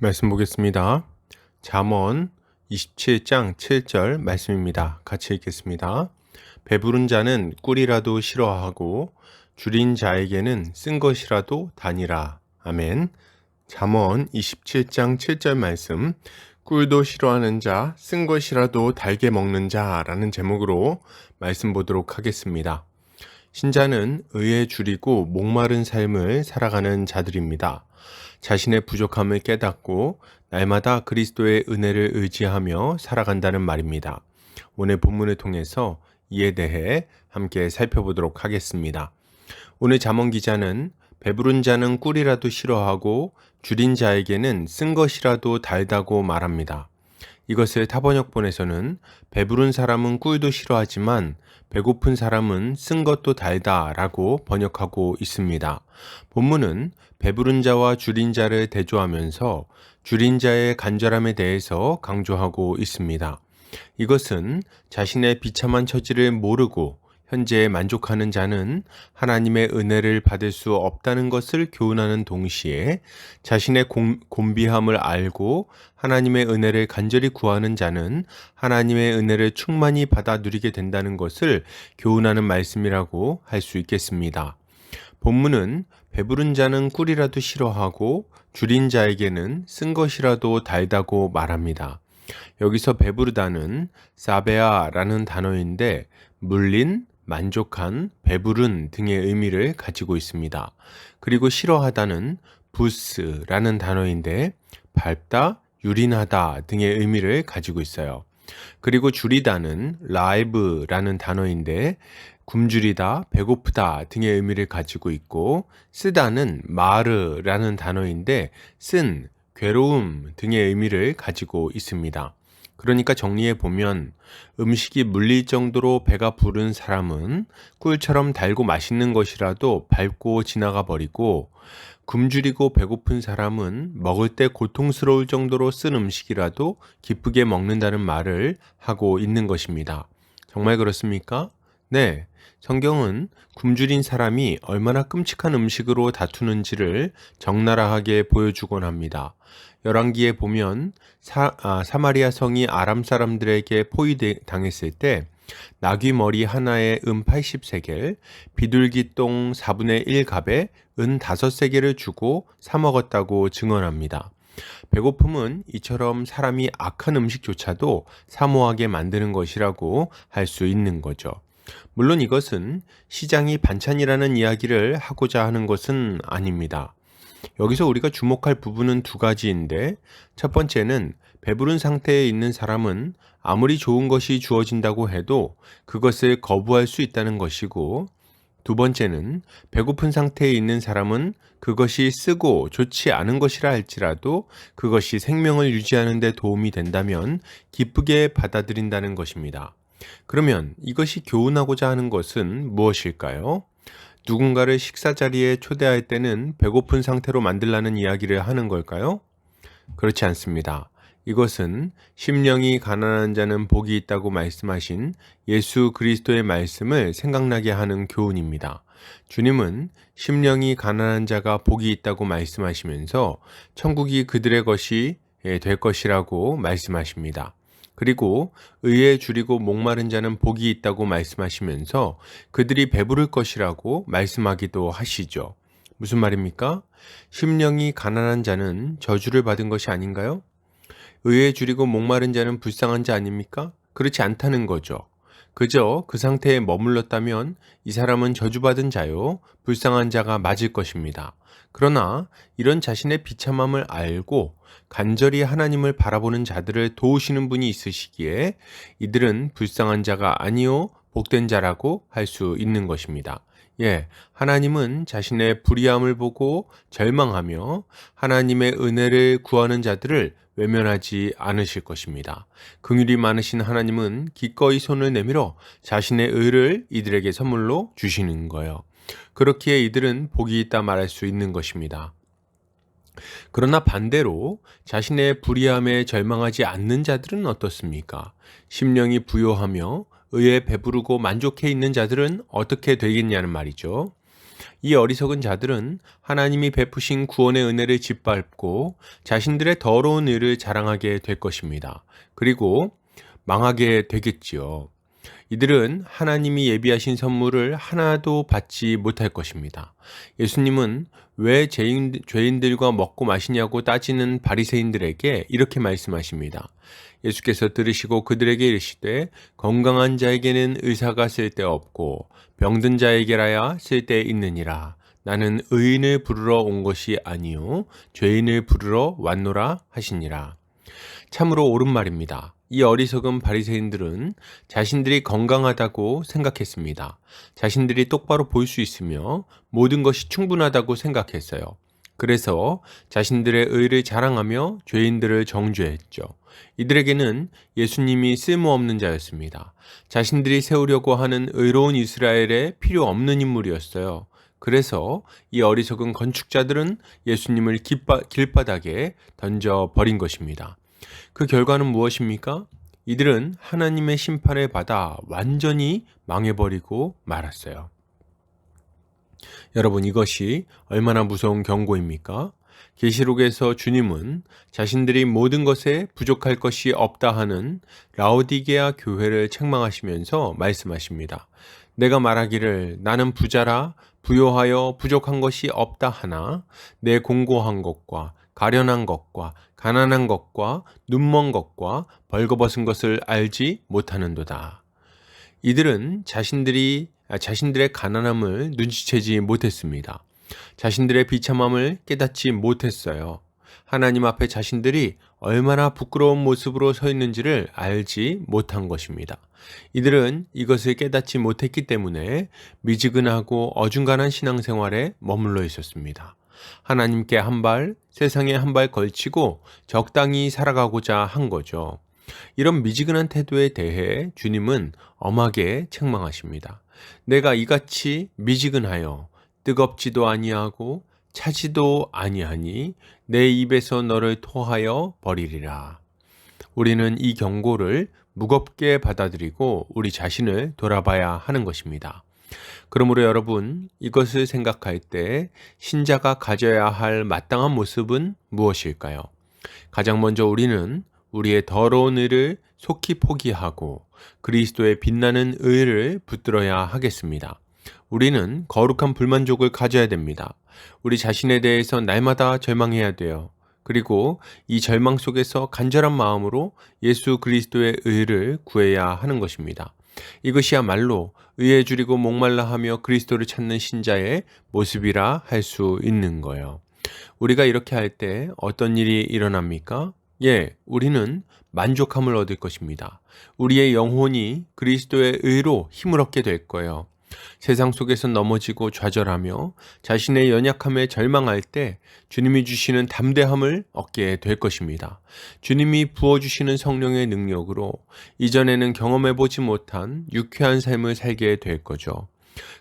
말씀 보겠습니다. 잠언 27장 7절 말씀입니다. 같이 읽겠습니다. 배부른 자는 꿀이라도 싫어하고 줄인 자에게는 쓴 것이라도 다니라. 아멘. 잠언 27장 7절 말씀, 꿀도 싫어하는 자, 쓴 것이라도 달게 먹는 자라는 제목으로 말씀 보도록 하겠습니다. 신자는 의에 줄이고 목마른 삶을 살아가는 자들입니다. 자신의 부족함을 깨닫고 날마다 그리스도의 은혜를 의지하며 살아간다는 말입니다. 오늘 본문을 통해서 이에 대해 함께 살펴보도록 하겠습니다. 오늘 잠언 기자는 배부른 자는 꿀이라도 싫어하고 줄인 자에게는 쓴 것이라도 달다고 말합니다. 이것을 타번역본에서는 배부른 사람은 꿀도 싫어하지만 배고픈 사람은 쓴 것도 달다 라고 번역하고 있습니다. 본문은 배부른 자와 줄인 자를 대조하면서 줄인 자의 간절함에 대해서 강조하고 있습니다. 이것은 자신의 비참한 처지를 모르고 현재에 만족하는 자는 하나님의 은혜를 받을 수 없다는 것을 교훈하는 동시에 자신의 곤비함을 알고 하나님의 은혜를 간절히 구하는 자는 하나님의 은혜를 충만히 받아 누리게 된다는 것을 교훈하는 말씀이라고 할 수 있겠습니다. 본문은 배부른 자는 꿀이라도 싫어하고 줄인 자에게는 쓴 것이라도 달다고 말합니다. 여기서 배부르다는 사베아라는 단어인데 물린, 만족한, 배부른 등의 의미를 가지고 있습니다. 그리고 싫어하다는 부스라는 단어인데 밟다, 유린하다 등의 의미를 가지고 있어요. 그리고 줄이다는 라이브라는 단어인데 굶주리다, 배고프다 등의 의미를 가지고 있고 쓰다는 마르라는 단어인데 쓴, 괴로움 등의 의미를 가지고 있습니다. 그러니까 정리해 보면 음식이 물릴 정도로 배가 부른 사람은 꿀처럼 달고 맛있는 것이라도 밟고 지나가 버리고 굶주리고 배고픈 사람은 먹을 때 고통스러울 정도로 쓴 음식이라도 기쁘게 먹는다는 말을 하고 있는 것입니다. 정말 그렇습니까? 네. 성경은 굶주린 사람이 얼마나 끔찍한 음식으로 다투는지를 적나라하게 보여주곤 합니다. 열왕기에 보면 사마리아 성이 아람 사람들에게 포위당했을 때 나귀 머리 하나에 은 80세겔, 비둘기 똥 4분의 1갑에 은 5세겔을 주고 사 먹었다고 증언합니다. 배고픔은 이처럼 사람이 악한 음식조차도 사모하게 만드는 것이라고 할 수 있는 거죠. 물론 이것은 시장이 반찬이라는 이야기를 하고자 하는 것은 아닙니다. 여기서 우리가 주목할 부분은 두 가지인데 첫 번째는 배부른 상태에 있는 사람은 아무리 좋은 것이 주어진다고 해도 그것을 거부할 수 있다는 것이고 두 번째는 배고픈 상태에 있는 사람은 그것이 쓰고 좋지 않은 것이라 할지라도 그것이 생명을 유지하는 데 도움이 된다면 기쁘게 받아들인다는 것입니다. 그러면 이것이 교훈하고자 하는 것은 무엇일까요? 누군가를 식사 자리에 초대할 때는 배고픈 상태로 만들라는 이야기를 하는 걸까요? 그렇지 않습니다. 이것은 심령이 가난한 자는 복이 있다고 말씀하신 예수 그리스도의 말씀을 생각나게 하는 교훈입니다. 주님은 심령이 가난한 자가 복이 있다고 말씀하시면서 천국이 그들의 것이 될 것이라고 말씀하십니다. 그리고 의에 줄이고 목마른 자는 복이 있다고 말씀하시면서 그들이 배부를 것이라고 말씀하기도 하시죠. 무슨 말입니까? 심령이 가난한 자는 저주를 받은 것이 아닌가요? 의에 줄이고 목마른 자는 불쌍한 자 아닙니까? 그렇지 않다는 거죠. 그저 그 상태에 머물렀다면 이 사람은 저주받은 자요, 불쌍한 자가 맞을 것입니다. 그러나 이런 자신의 비참함을 알고 간절히 하나님을 바라보는 자들을 도우시는 분이 있으시기에 이들은 불쌍한 자가 아니요 복된 자라고 할 수 있는 것입니다. 하나님은 자신의 불의함을 보고 절망하며 하나님의 은혜를 구하는 자들을 외면하지 않으실 것입니다. 긍휼이 많으신 하나님은 기꺼이 손을 내밀어 자신의 의를 이들에게 선물로 주시는 거예요. 그렇기에 이들은 복이 있다 말할 수 있는 것입니다. 그러나 반대로 자신의 불의함에 절망하지 않는 자들은 어떻습니까? 심령이 부요하며 의에 배부르고 만족해 있는 자들은 어떻게 되겠냐는 말이죠. 이 어리석은 자들은 하나님이 베푸신 구원의 은혜를 짓밟고 자신들의 더러운 일을 자랑하게 될 것입니다. 그리고 망하게 되겠지요. 이들은 하나님이 예비하신 선물을 하나도 받지 못할 것입니다. 예수님은 왜 죄인들과 먹고 마시냐고 따지는 바리새인들에게 이렇게 말씀하십니다. 예수께서 들으시고 그들에게 이르시되 건강한 자에게는 의사가 쓸데없고 병든 자에게라야 쓸데있느니라. 나는 의인을 부르러 온 것이 아니요 죄인을 부르러 왔노라 하시니라. 참으로 옳은 말입니다. 이 어리석은 바리새인들은 자신들이 건강하다고 생각했습니다. 자신들이 똑바로 볼 수 있으며 모든 것이 충분하다고 생각했어요. 그래서 자신들의 의를 자랑하며 죄인들을 정죄했죠. 이들에게는 예수님이 쓸모없는 자였습니다. 자신들이 세우려고 하는 의로운 이스라엘에 필요 없는 인물이었어요. 그래서 이 어리석은 건축자들은 예수님을 길바닥에 던져버린 것입니다. 그 결과는 무엇입니까? 이들은 하나님의 심판을 받아 완전히 망해버리고 말았어요. 여러분, 이것이 얼마나 무서운 경고입니까? 계시록에서 주님은 자신들이 모든 것에 부족할 것이 없다 하는 라오디게아 교회를 책망하시면서 말씀하십니다. 내가 말하기를 나는 부자라 부요하여 부족한 것이 없다 하나 내 공고한 것과 가련한 것과 가난한 것과 눈먼 것과 벌거벗은 것을 알지 못하는도다. 이들은 자신들의 가난함을 눈치채지 못했습니다. 자신들의 비참함을 깨닫지 못했어요. 하나님 앞에 자신들이 얼마나 부끄러운 모습으로 서 있는지를 알지 못한 것입니다. 이들은 이것을 깨닫지 못했기 때문에 미지근하고 어중간한 신앙생활에 머물러 있었습니다. 하나님께 한 발, 세상에 한 발 걸치고 적당히 살아가고자 한 거죠. 이런 미지근한 태도에 대해 주님은 엄하게 책망하십니다. 내가 이같이 미지근하여 뜨겁지도 아니하고 차지도 아니하니 내 입에서 너를 토하여 버리리라. 우리는 이 경고를 무겁게 받아들이고 우리 자신을 돌아봐야 하는 것입니다. 그러므로 여러분, 이것을 생각할 때 신자가 가져야 할 마땅한 모습은 무엇일까요? 가장 먼저 우리는 우리의 더러운 의를 속히 포기하고 그리스도의 빛나는 의를 붙들어야 하겠습니다. 우리는 거룩한 불만족을 가져야 됩니다. 우리 자신에 대해서 날마다 절망해야 돼요. 그리고 이 절망 속에서 간절한 마음으로 예수 그리스도의 의를 구해야 하는 것입니다. 이것이야말로 의에 줄이고 목말라 하며 그리스도를 찾는 신자의 모습이라 할 수 있는 거예요. 우리가 이렇게 할 때 어떤 일이 일어납니까? 우리는 만족함을 얻을 것입니다. 우리의 영혼이 그리스도의 의로 힘을 얻게 될 거예요. 세상 속에서 넘어지고 좌절하며 자신의 연약함에 절망할 때 주님이 주시는 담대함을 얻게 될 것입니다. 주님이 부어주시는 성령의 능력으로 이전에는 경험해보지 못한 유쾌한 삶을 살게 될 거죠.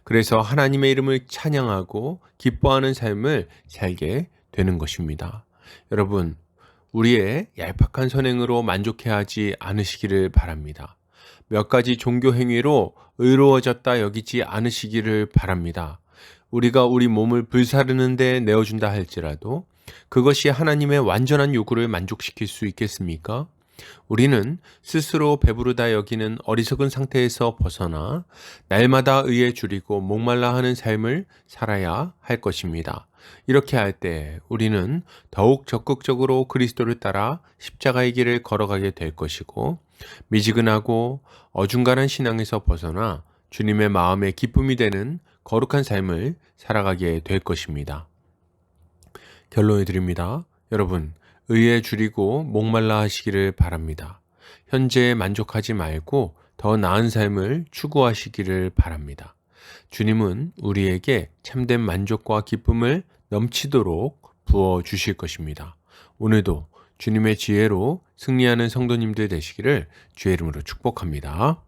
그래서 하나님의 이름을 찬양하고 기뻐하는 삶을 살게 되는 것입니다. 여러분, 우리의 얄팍한 선행으로 만족해야 하지 않으시기를 바랍니다. 몇 가지 종교 행위로 의로워졌다 여기지 않으시기를 바랍니다. 우리가 우리 몸을 불사르는 데 내어준다 할지라도 그것이 하나님의 완전한 요구를 만족시킬 수 있겠습니까? 우리는 스스로 배부르다 여기는 어리석은 상태에서 벗어나 날마다 의에 줄이고 목말라 하는 삶을 살아야 할 것입니다. 이렇게 할 때 우리는 더욱 적극적으로 그리스도를 따라 십자가의 길을 걸어가게 될 것이고 미지근하고 어중간한 신앙에서 벗어나 주님의 마음에 기쁨이 되는 거룩한 삶을 살아가게 될 것입니다. 결론을 드립니다. 여러분, 의에 줄이고 목말라 하시기를 바랍니다. 현재에 만족하지 말고 더 나은 삶을 추구하시기를 바랍니다. 주님은 우리에게 참된 만족과 기쁨을 넘치도록 부어 주실 것입니다. 오늘도 주님의 지혜로 승리하는 성도님들 되시기를 주의 이름으로 축복합니다.